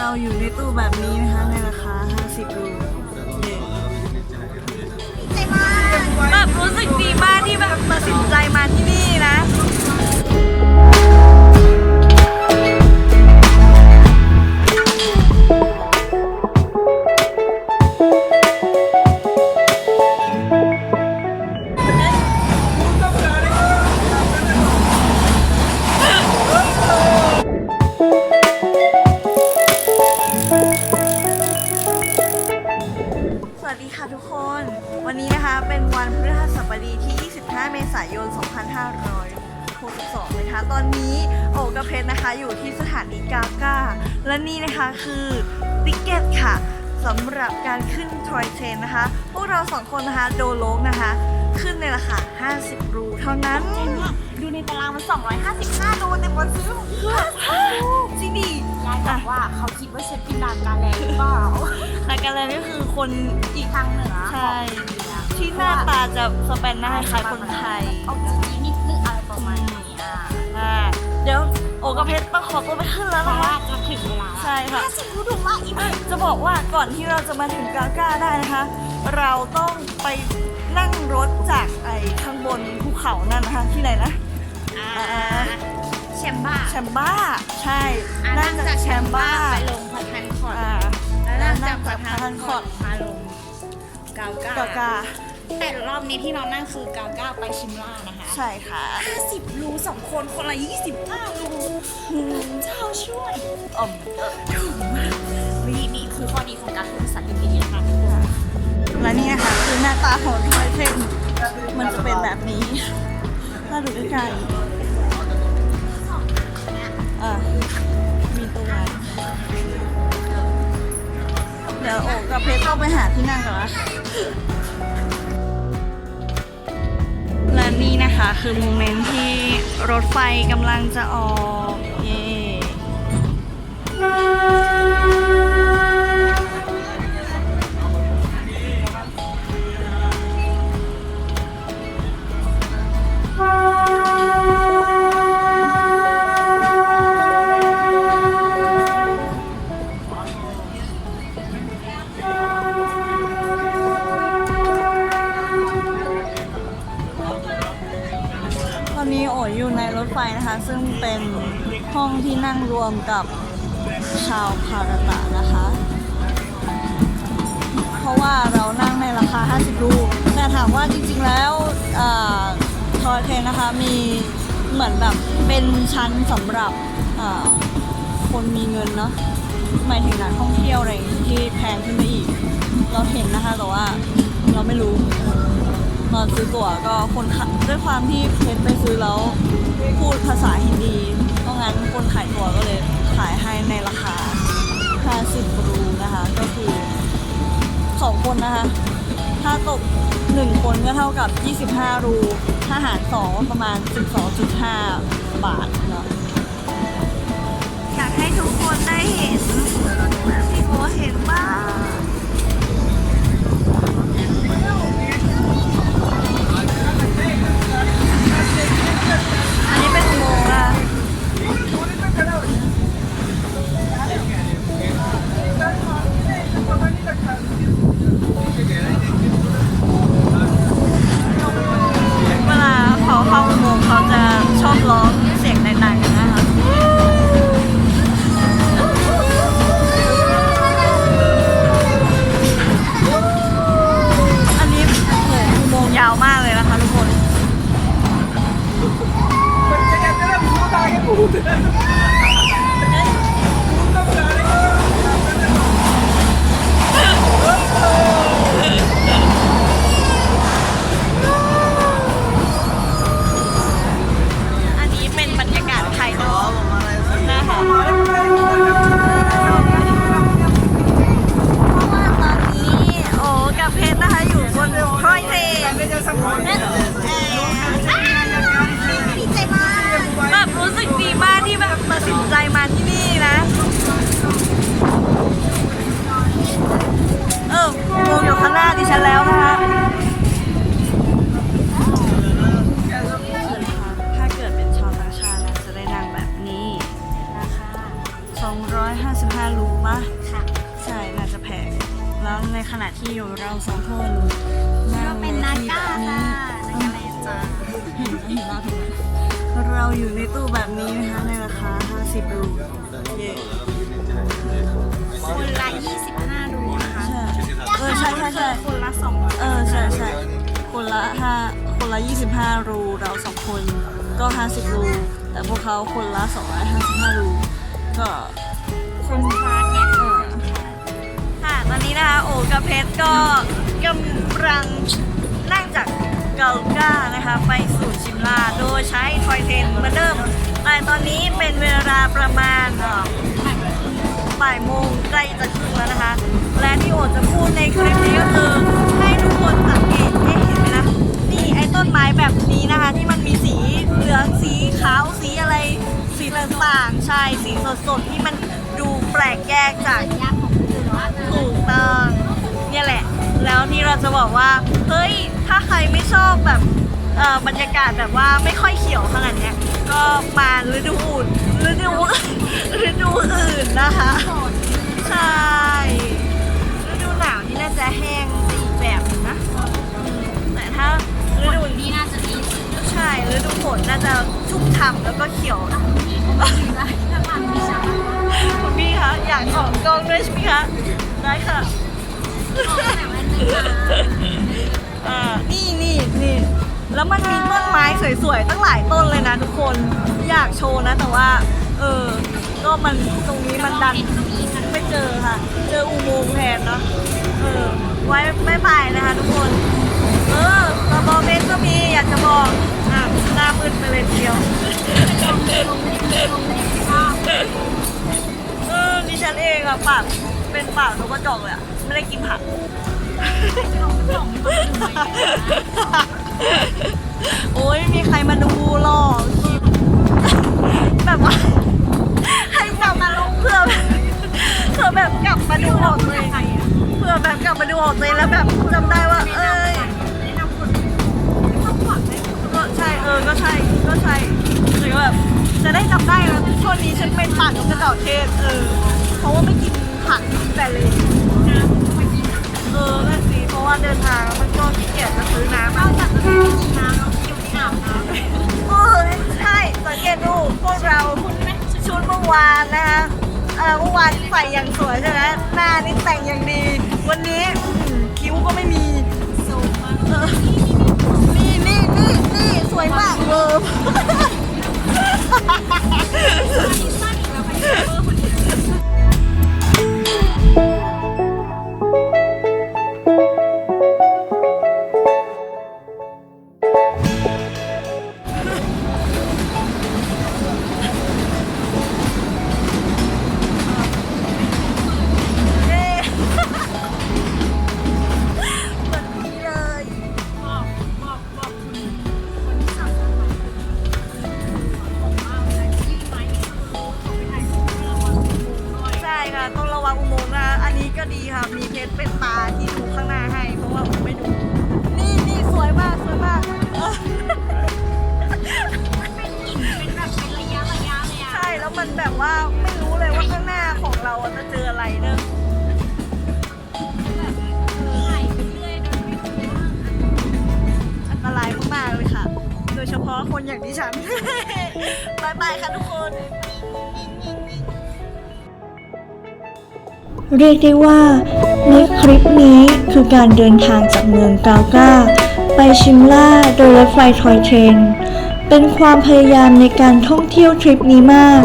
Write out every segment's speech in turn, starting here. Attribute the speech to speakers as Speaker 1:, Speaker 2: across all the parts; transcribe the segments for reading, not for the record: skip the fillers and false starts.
Speaker 1: เราอยู่ในตู้แบบนี้นะคะในราคา50 รูแบบรู้สึกดีมากที่แบบตัดสินใจมาที่นี่นะทุกคนวันนี้นะคะเป็นวันพฤหัสบดีที่ 25 เมษายน 2562 นะคะตอนนี้โอกับเพชรนะคะอยู่ที่สถานีกาก้าและนี่นะคะคือติ๊กเก็ตค่ะสำหรับการขึ้นทอยเทรนนะคะพวกเรา2คนนะคะโดโลกนะคะขึ้นในราคา50 รูเท่านั้น
Speaker 2: ดูในตารางมัน255 รูแต่บนซื้อ
Speaker 1: จริงดิ
Speaker 2: ยายบอกว่าเขาคิดว่าฉันเป็นนางกาแลหรือเปล่า
Speaker 1: นาการแลนด์ก็คือคน
Speaker 2: อีกทางเหนือ
Speaker 1: ใช่ที่หน้าตาจะสเปนหน้าคล้ายคนไทย
Speaker 2: เอาจริงๆนิดนึงอะไรประมาณนี้
Speaker 1: เดี๋ยวโอกับเพชรต้องขอตัวไปขึ้นแล้วนะคะ
Speaker 2: จะถึงเวลา
Speaker 1: ใช่ค่ะ
Speaker 2: 50 รูถูกมากอีก
Speaker 1: จะบอกว่าก่อนที่เราจะมาถึงกาก้าได้นะคะเราต้องไปนั่งรถจากข้างบนภูเขานั่นนะคะที่ไหนนะ
Speaker 2: แชมบ้า
Speaker 1: ใช่นั่งจากแชมบ้า
Speaker 2: ไปลงพัทนคอร์ดแล้วนั่งจากพัทนคอร์ดมาลงกาก้าแต่รอบนี้ที่เรานั่งคือกาก้าไปชิมล่านะคะ
Speaker 1: ใช่ค่ะ
Speaker 2: 50 รู2 คนคนละ25 รูเจ้าช่วย
Speaker 1: ถูกมาก
Speaker 2: นี่คือข้อดีของการพูดภาษาอังกฤษนะคะทุกคน
Speaker 1: และนี่นะคะคือหน้าตาของทอยเทรนมันจะเป็นแบบนี้ถ้าดูใกล้ๆมีตัวเดี๋ยวโอ้กับเพชรต้องไปหาที่นั่งก่อนนะและนี่นะคะคือโมเมนต์ที่รถไฟกำลังจะออกเย่ตอนนี้โอ๋อยู่ในรถไฟนะคะซึ่งเป็นห้องที่นั่งรวมกับชาวพาราตะนะคะเพราะว่าเรานั่งในราคา50 รูแต่ถามว่าจริงๆแล้วทอยเทรนนะคะมีเหมือนแบบเป็นชั้นสำหรับคนมีเงินเนาะหมายถึงนักท่องเที่ยวอะไรที่แพงขึ้นไปอีกเราเห็นนะคะแต่ว่าเราไม่รู้ตอนซื้อตั๋วก็คนด้วยความที่เพชรไปซื้อแล้วพูดภาษาฮินดีเพราะงั้นคนขายตั๋วก็เลยขายให้ในราคา50 รูนะคะก็คือ2 คนนะคะถ้าตก1 คนก็เท่ากับ25 รูถ้าหาร2ประมาณ 12.5 บาทเนาะอยากให้ทุกคนได้เห็นที่โบเห็นบ้างอันนี้เป็นอุโมงค์อะเวลาเขาเข้าอุโมงค์เขาจะชอบร้องเสียงดังๆนะคะ 35รูปะ
Speaker 2: ค่ะ
Speaker 1: ใช่น่าจะแพงแล้วในขณะที่อยู่เราสองคน
Speaker 2: ก็เป็นนา
Speaker 1: ที่
Speaker 2: ก้า
Speaker 1: แบบ
Speaker 2: ค่ะ
Speaker 1: นี้
Speaker 2: นาก้าเลยจ้า
Speaker 1: เราอยู่ในตู้แบบนี้นะคะในราคา50รูเย้
Speaker 2: คนละ25รูนะคะ
Speaker 1: ใช่ใช่ใช่
Speaker 2: คนละ200
Speaker 1: ใช่ใช่คนละ25รูเราสองคนก็50รูแต่พวกเขาคนละ255รูก็
Speaker 2: คนชาร์จเนี่ย
Speaker 1: ค่ะตอนนี้นะคะโอกับเพชรก็กำลังนั่งจากเกาก้านะคะไปสู่ชิมลาโดยใช้ทอยเทรนเหมือนเดิมแต่ตอนนี้เป็นเวลาประมาณบ่ายโมงใกล้จะครึ่งแล้วนะคะและที่โอจะพูดในคลิปนี้ก็คือให้ทุกคนสังเกตให้เห็นไหมนะนี่ไอ้ต้นไม้แบบนี้นะคะที่มันมีสีเหลืองสีขาวสีอะไรสีต่างๆใช่สีสดๆที่มันดูแปลกแยกจาก
Speaker 2: ยากของคือว่า
Speaker 1: ถูกต้องเนี่ยแหละ แล้วที่เราจะบอกว่าเฮ้ยถ้าใครไม่ชอบแบบบรรยากาศแบบว่าไม่ค่อยเขียวขนาดเนี้ยก็มาฤดูอื่นฤดูอื่นนะคะใช่ฤดูหนาวนี่น่าจะแห้งไปอีกแบบนึงนะแต่ถ้าฤดู
Speaker 2: นี่น่าจะดี
Speaker 1: ใช่ฤดูฝนน่าจะชุ่มฉ่ำแล้วก็เขียวนะ
Speaker 2: ได้ถ้าผ่านวิชา
Speaker 1: คุณพี่คะอยากออกกล้องด้วยใช่ไหมคะได้ค่ะ
Speaker 2: แต่ว่าจะมา
Speaker 1: นี่แล้วมันมีต้นไม้สวยๆตั้งหลายต้นเลยนะทุกคนอยากโชว์นะแต่ว่าก็มันตรงนี้มันดันไม่เจอค่ะ เจออุโมงค์แทนเนาะไว้ไม่ไปนะคะทุกคนกระบอกเพชรก็มีอยากจะบอกหน้ามืดไปเลยทีเดียวดิฉันเองอะปากเป็นปากนกกระจอกเลยอะไม่ได้กินผัก โอ้ยไม่มีใครมาดูหรอกคลิปแบบว่าให้กลับมาลงเพื่อแบบกลับมาดูของตัวเองเพื่อแบบกลับมาดูของตัวเองแล้วแบบจำได้ว่า
Speaker 2: แนะนำคนต้องหวังได้
Speaker 1: ก็ใช่ก็ใช่หรือแบบจะได้จำได้แล้วช่วงนี้ฉันเป็นปากนกกระจอกเทศเพราะว่าไม่กินผักแต่เลย
Speaker 2: น้ำมากิน
Speaker 1: นั่นสิเพราะว่าเดินทางมันก็ขี้เกียจจะซื้อน้ำ
Speaker 2: นอกจากจะได้กินน้ำแล้วคิวที่อาบน้ำ
Speaker 1: ใช่สังเกตดูพวกเราชุดเมื่อวานนะคะเมื่อวานใส่อย่างสวยใช่ไหมหน้านี่แต่งอย่างดี วันนี้คิ้วก็ไม่มี
Speaker 2: สูงมาก
Speaker 1: นี่สวยมากเลย
Speaker 2: สั้นอีกแล้วไปเจอคนอื่น
Speaker 1: เย้เหมือนนี้เลย
Speaker 2: บอกคนที่สั่งมาบอกว่าเวลายื่นไม้นี่คือเขาไปถ่ายรูประวังอุโมงค์ด้วย
Speaker 1: ใช่ค่ะต้องระวังอุโมงค์นะคะอันนี้ก็ดีค่ะมีเพชรเป็นตาที่ดูข้างหน้าให้เพราะว่าผมไม่ดูนี่สวยมาก
Speaker 2: มันเป็นหินเป็นแบบเป็นระยะเลยอ่ะ
Speaker 1: ใช่แล้วมันแบบว่าไม่รู้เลยว่าข้างหน้าของเราจะเจออะไรเนอะ
Speaker 2: แบบถ่ายไปเรื่อยโดยไม่รู้ว่า
Speaker 1: อันตรายมากๆเลยค่ะ โดยเฉพาะคนอย่างดิฉัน บายบายค่ะทุกคน
Speaker 3: เรียกได้ว่าในคลิปนี้คือการเดินทางจากเมืองกาก้าไปชิมล่าโดยรถไฟทอยเทรนเป็นความพยายามในการท่องเที่ยวทริปนี้มาก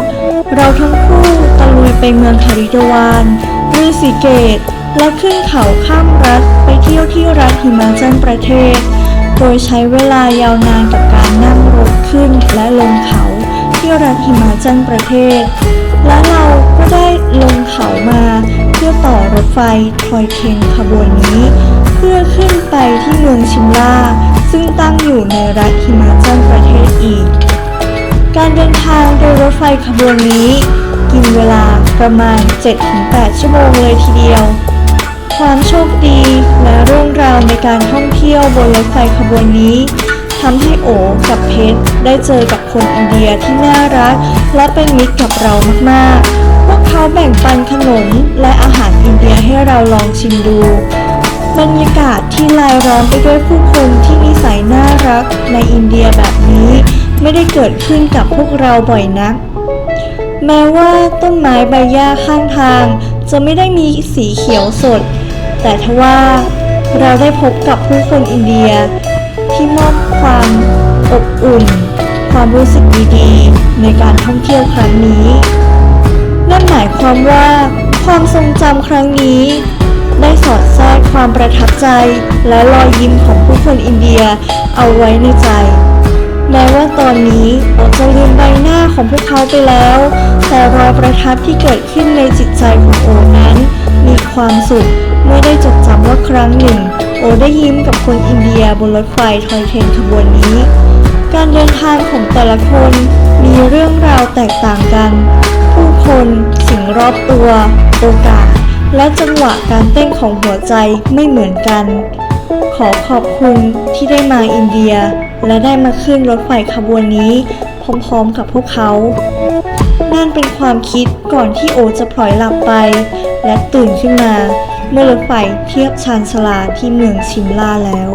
Speaker 3: เราทั้งคู่ตะลุยไปเมืองฮาริดวานฤาษีเกตและขึ้นเขาข้ามรัฐไปเที่ยวที่รัฐหิมาจัลประเทศ โดยใช้เวลายาวนานกับการนั่งรถขึ้นและลงเขาที่รัฐหิมาจัลประเทศ และเราก็ได้ลงเขามาเพื่อต่อรถไฟทอยเทรนขบวนนี้ เพื่อขึ้นไปที่เมืองชิมลาซึ่งตั้งอยู่ในรัฐหิมาจัลประเทศอีก การเดินทางโดยรถไฟขบวนนี้กินเวลาประมาณ 7-8 ชั่วโมงเลยทีเดียว ความโชคดีและเรื่องราวในการท่องเที่ยวบนรถไฟขบวนนี้ท ำให้โอกับเพชรได้เจอกับคนอินเดียที่น่ารักและเป็นมิตรกับเรามากๆพวกเขาแบ่งปันขนมและอาหารอินเดียให้เราลองชิมดูบรรยากาศที่รายล้อมไปด้วยผู้คนที่นิสัยน่ารักในอินเดียแบบนี้ไม่ได้เกิดขึ้นกับพวกเราบ่อยนักแม้ว่าต้นไม้ใบหญ้าข้างทางจะไม่ได้มีสีเขียวสดแต่ทว่าเราได้พบกับผู้คนอินเดียที่มอบความอบอุ่นความรู้สึกดีๆในการท่องเที่ยวครั้งนี้นั่นหมายความว่าความทรงจำครั้งนี้ได้สอดแทรกความประทับใจและรอยยิ้มของผู้คนอินเดียเอาไว้ในใจแม้ว่าตอนนี้เราจะลืมใบหน้าของพวกเขาไปแล้วแต่รอยประทับที่เกิดขึ้นในจิตใจของโอนั้นมีความสุขเมื่อได้จดจำว่าครั้งหนึ่งโอได้ยิ้มกับคนอินเดียบนรถไฟทอยเทรนขบวนนี้การเดินทางของแต่ละคนมีเรื่องราวแตกต่างกันผู้คนสิ่งรอบตัวโอกาสและจังหวะการเต้นของหัวใจไม่เหมือนกันขอขอบคุณที่ได้มาอินเดียและได้มาขึ้นรถไฟขบวนนี้พร้อมๆกับพวกเขานั่นเป็นความคิดก่อนที่โอจะพลอยหลับไปและตื่นขึ้นมาเมื่อรถไฟเทียบชานชาลาที่เมืองชิมลาแล้ว